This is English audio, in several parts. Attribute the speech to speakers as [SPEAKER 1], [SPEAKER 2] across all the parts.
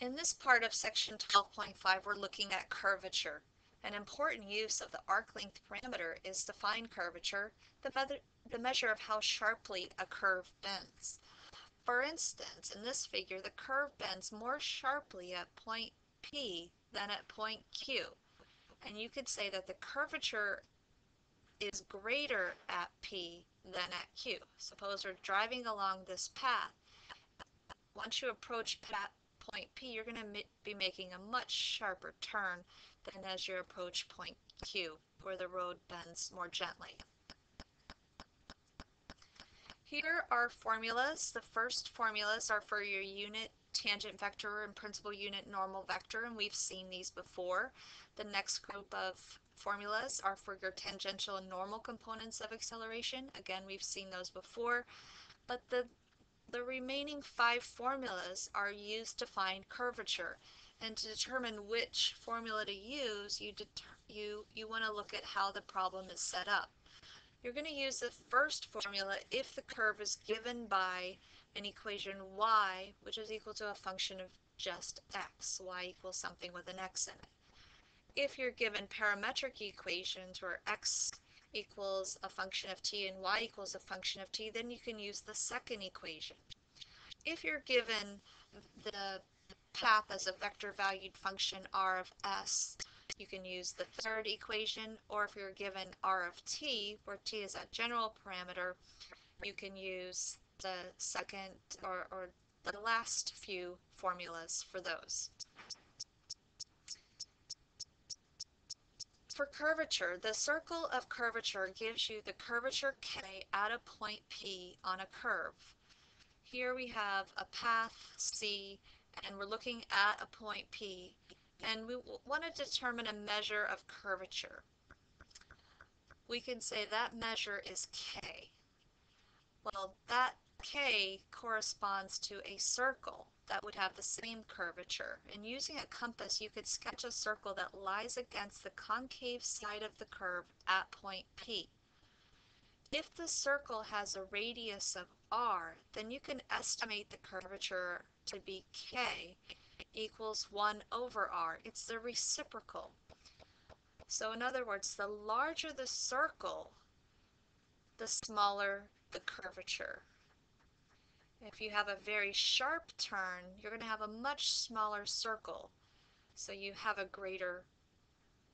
[SPEAKER 1] In this part of section 12.5, we're looking at curvature. An important use of the arc length parameter is to find curvature, the measure of how sharply a curve bends. For instance, in this figure, the curve bends more sharply at point P than at point Q. And you could say that the curvature is greater at P than at Q. Suppose we're driving along this path. Once you approach point P, you're going to be making a much sharper turn than as you approach point Q, where the road bends more gently. Here are formulas. The first formulas are for your unit tangent vector and principal unit normal vector, and we've seen these before. The next group of formulas are for your tangential and normal components of acceleration. Again, we've seen those before, but the remaining 5 formulas are used to find curvature. And to determine which formula to use, you want to look at how the problem is set up. You're going to use the first formula if the curve is given by an equation y, which is equal to a function of just x. Y equals something with an x in it. If you're given parametric equations where x equals a function of t and y equals a function of t, then you can use the second equation. If you're given the path as a vector valued function r of s, you can use the third equation, or if you're given r of t, where t is a general parameter, you can use the second or the last few formulas for those. For curvature, the circle of curvature gives you the curvature k at a point P on a curve. Here we have a path C, and we're looking at a point P, and we want to determine a measure of curvature. We can say that measure is K. Well, that K corresponds to a circle that would have the same curvature. And using a compass, you could sketch a circle that lies against the concave side of the curve at point P. If the circle has a radius of r, then you can estimate the curvature to be K equals 1 over r. It's the reciprocal. So in other words, the larger the circle, the smaller the curvature. If you have a very sharp turn, you're going to have a much smaller circle, so you have a greater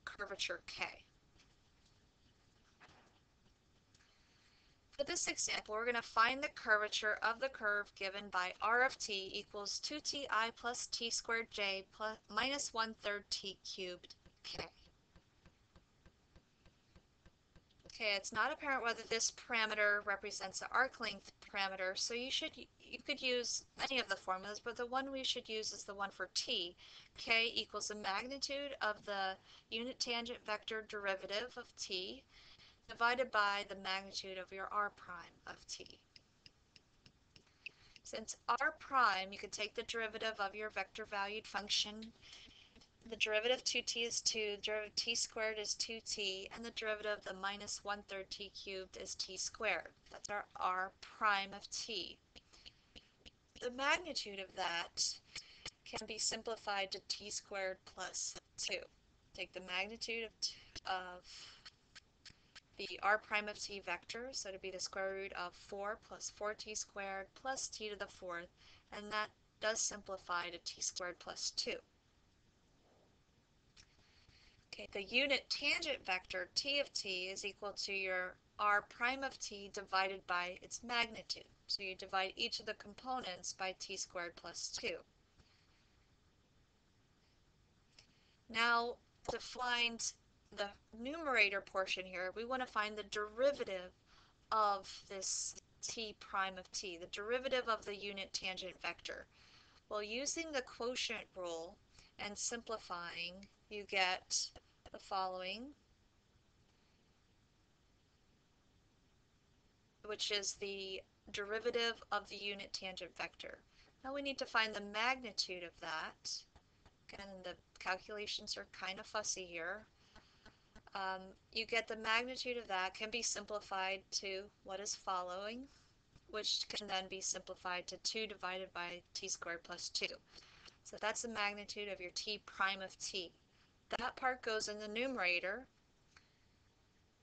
[SPEAKER 1] curvature K. For this example, we're going to find the curvature of the curve given by r of t equals 2ti plus t squared j plus minus 1/3 t cubed k. Okay, it's not apparent whether this parameter represents the arc length parameter, so you could use any of the formulas, but the one we should use is the one for t. K equals the magnitude of the unit tangent vector derivative of t divided by the magnitude of your r prime of t. Since r prime, you could take the derivative of your vector valued function. The derivative of 2t is 2, the derivative of t squared is 2t, and the derivative of the minus 1/3 t cubed is t squared. That's our r prime of t. The magnitude of that can be simplified to t squared plus 2. Take the magnitude of the r prime of t vector, so to be the square root of 4 plus 4t squared plus t to the fourth, and that does simplify to t squared plus 2. Okay, the unit tangent vector t of t is equal to your r prime of t divided by its magnitude. So you divide each of the components by t squared plus 2. Now, to find the numerator portion here, we want to find the derivative of this t prime of t, the derivative of the unit tangent vector. Well, using the quotient rule and simplifying, you get the following, which is the derivative of the unit tangent vector. Now we need to find the magnitude of that. Again, the calculations are kind of fussy here. You get the magnitude of that can be simplified to what is following, which can then be simplified to 2 divided by t squared plus 2. So that's the magnitude of your t prime of t. That part goes in the numerator,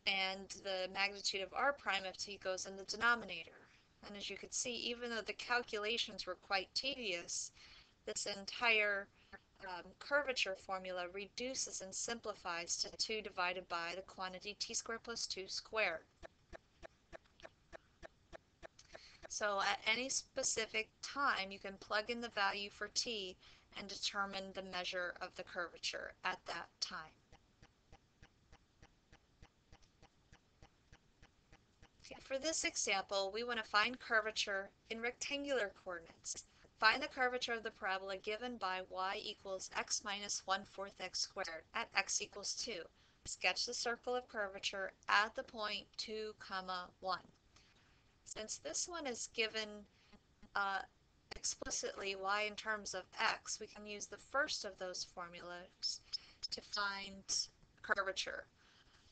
[SPEAKER 1] and the magnitude of r prime of t goes in the denominator. And as you can see, even though the calculations were quite tedious, this entire curvature formula reduces and simplifies to 2 divided by the quantity t squared plus 2 squared. So at any specific time, you can plug in the value for t and determine the measure of the curvature at that time. Okay, for this example, we want to find curvature in rectangular coordinates. Find the curvature of the parabola given by y equals x minus 1/4 x squared at x equals 2. Sketch the circle of curvature at the point 2, 1. Since this one is given explicitly y in terms of x, we can use the first of those formulas to find curvature.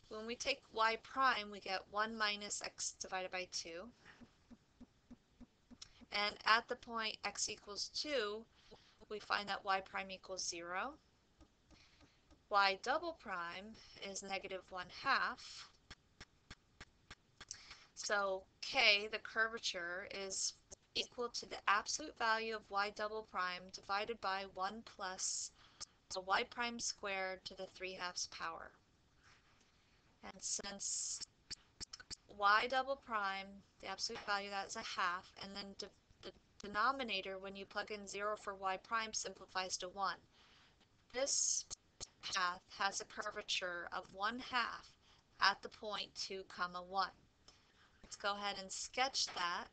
[SPEAKER 1] When we take y prime, we get 1 minus x divided by 2. And at the point x equals 2, we find that y prime equals 0. Y double prime is negative 1/2. So k, the curvature, is equal to the absolute value of y double prime divided by 1 plus the y prime squared to the 3/2 power. And since y double prime, the absolute value, that is a half, and then the denominator, when you plug in 0 for y prime, simplifies to 1. This path has a curvature of 1/2 at the point 2, 1. Let's go ahead and sketch that.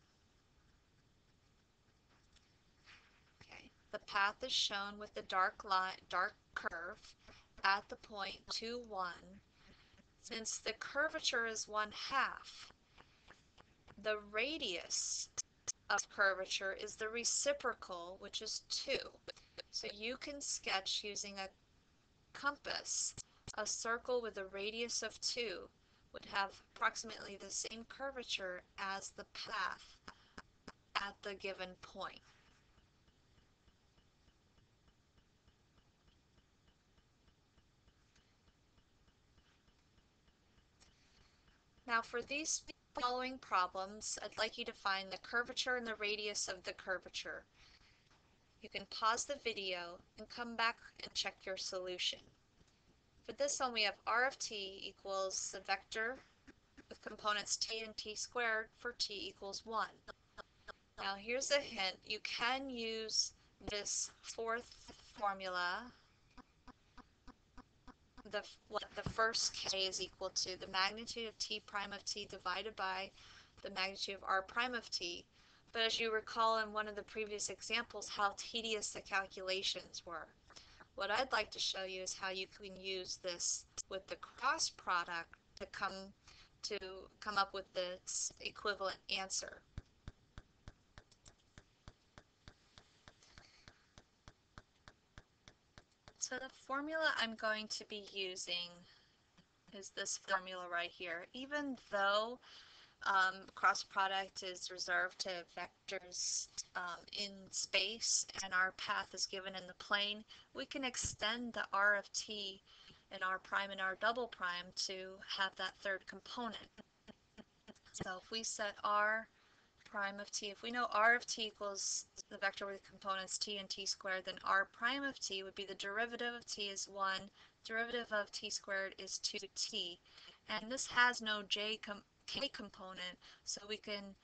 [SPEAKER 1] Okay. The path is shown with the dark line, dark curve at the point 2, 1. Since the curvature is 1/2, the radius of curvature is the reciprocal, which is 2. So you can sketch using a compass a circle with a radius of 2 would have approximately the same curvature as the path at the given point. Now for these following problems, I'd like you to find the curvature and the radius of the curvature. You can pause the video and come back and check your solution. For this one, we have r of t equals the vector with components t and t squared for t equals 1. Now here's a hint. You can use this fourth formula, what the first k is equal to the magnitude of t prime of t divided by the magnitude of r prime of t. But as you recall in one of the previous examples, how tedious the calculations were. What I'd like to show you is how you can use this with the cross product to come up with this equivalent answer. So the formula I'm going to be using is this formula right here. Even though cross product is reserved to vectors in space and our path is given in the plane, we can extend the r of t and r prime and r double prime to have that third component. So if we set r prime of t, if we know r of t equals the vector with components t and t squared, then r prime of t would be the derivative of t is 1, derivative of t squared is 2t, and this has no k component, so we can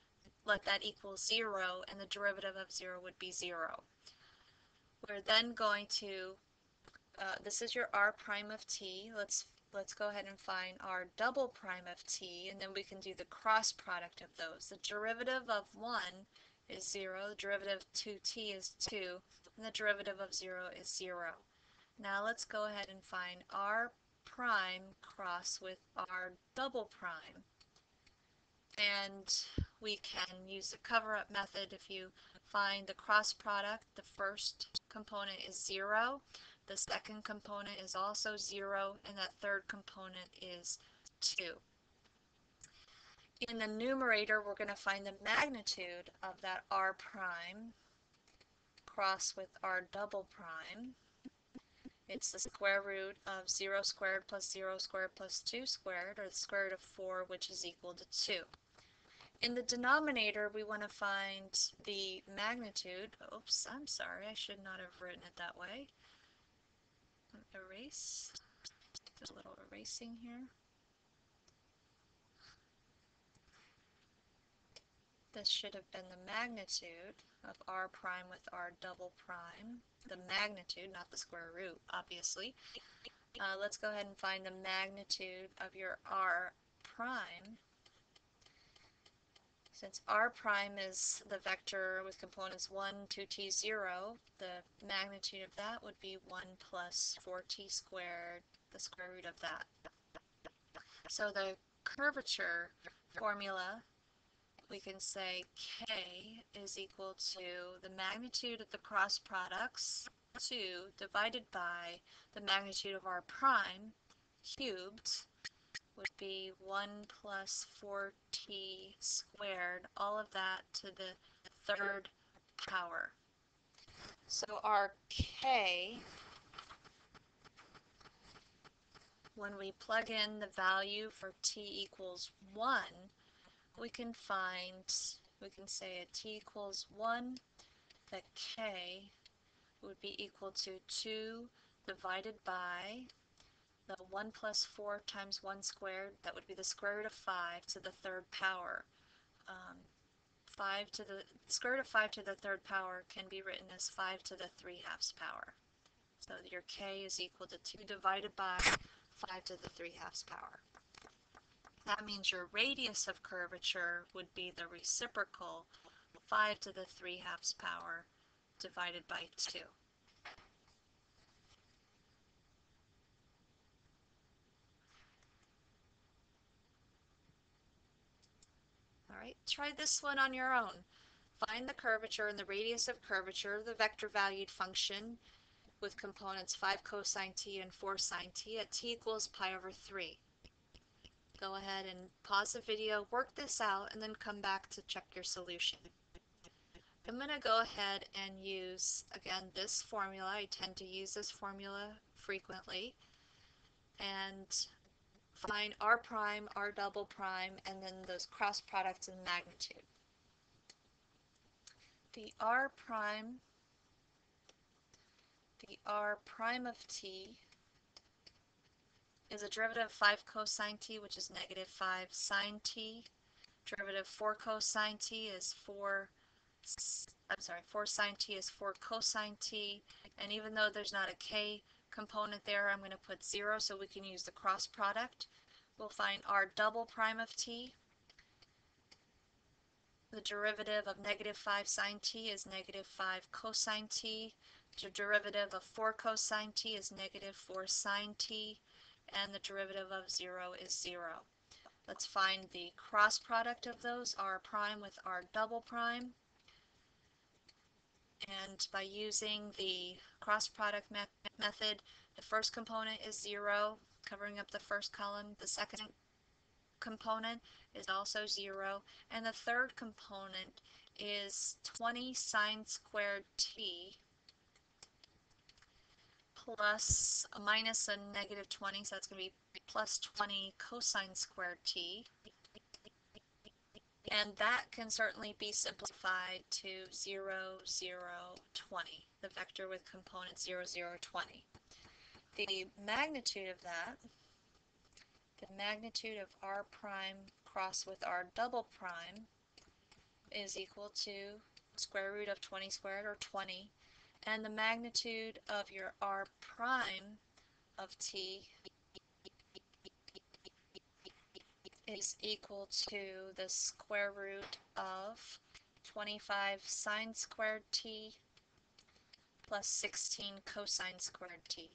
[SPEAKER 1] let that equal 0, and the derivative of 0 would be 0. We're then going to, this is your r prime of t. Let's go ahead and find r double prime of t, and then we can do the cross product of those. The derivative of 1 is 0, the derivative of 2t is 2, and the derivative of 0 is 0. Now let's go ahead and find r prime cross with r double prime. And we can use the cover-up method. If you find the cross product, the first component is 0, the second component is also 0, and that third component is 2. In the numerator, we're going to find the magnitude of that r prime cross with our double prime. It's the square root of 0 squared plus 0 squared plus 2 squared, or the square root of 4, which is equal to 2. In the denominator, we want to find the magnitude. Oops, I'm sorry, I should not have written it that way. Erase. Do a little erasing here. This should have been the magnitude of r prime with r double prime. The magnitude, not the square root, obviously. Let's go ahead and find the magnitude of your r prime. Since r prime is the vector with components 1, 2t, 0, the magnitude of that would be 1 plus 4t squared, the square root of that. So the curvature formula, we can say k is equal to the magnitude of the cross products, 2, divided by the magnitude of r prime, cubed, would be 1 plus 4t squared, all of that to the third power. So our k, when we plug in the value for t equals 1, we can say at t equals 1, that k would be equal to 2 divided by the 1 plus 4 times 1 squared, that would be the square root of 5 to the third power. 5 to the square root of 5 to the third power can be written as 5 to the 3/2 power. So your k is equal to 2 divided by 5 to the 3/2 power. That means your radius of curvature would be the reciprocal 5 to the 3/2 power divided by 2. Alright, try this one on your own. Find the curvature and the radius of curvature of the vector valued function with components 5 cosine t and 4 sine t at t equals pi over 3. Go ahead and pause the video, work this out, and then come back to check your solution. I'm going to go ahead and use, again, this formula. I tend to use this formula frequently. And find r prime, r double prime, and then those cross products in magnitude. The r prime of t is a derivative of 5 cosine t, which is negative 5 sine t. Derivative 4 cosine t is 4 sine t is 4 cosine t. And even though there's not a k component there, I'm going to put 0 so we can use the cross product. We'll find r double prime of t. The derivative of negative 5 sine t is negative 5 cosine t. The derivative of 4 cosine t is negative 4 sine t. And the derivative of 0 is 0. Let's find the cross product of those, r prime with r double prime. And by using the cross product method, the first component is 0, covering up the first column. The second component is also 0, and the third component is 20 sine squared t plus minus a negative 20, so that's going to be plus 20 cosine squared t. And that can certainly be simplified to 0, 0, 20, the vector with components 0, 0, 20. The magnitude of that, the magnitude of r prime cross with r double prime, is equal to square root of 20 squared, or 20, and the magnitude of your r prime of t is equal to the square root of 25 sine squared t plus 16 cosine squared t.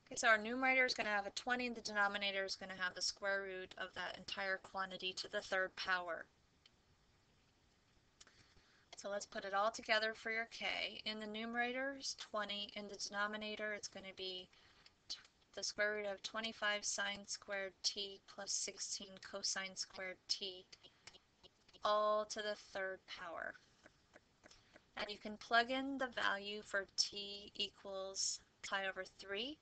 [SPEAKER 1] Okay, so our numerator is going to have a 20, and the denominator is going to have the square root of that entire quantity to the third power. So let's put it all together for your k. In the numerator is 20, in the denominator it's going to be the square root of 25 sine squared t plus 16 cosine squared t, all to the third power. And you can plug in the value for t equals pi over 3,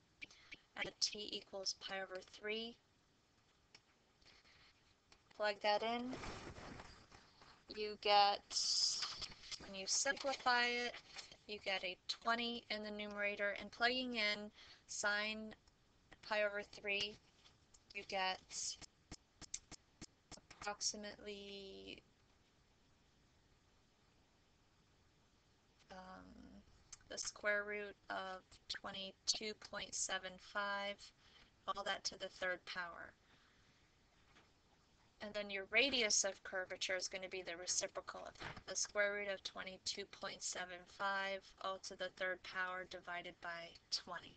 [SPEAKER 1] and t equals pi over 3. Plug that in. You get, when you simplify it, you get a 20 in the numerator, and plugging in sine pi over 3, you get approximately the square root of 22.75, all that to the third power. And then your radius of curvature is going to be the reciprocal of that, the square root of 22.75, all to the third power divided by 20.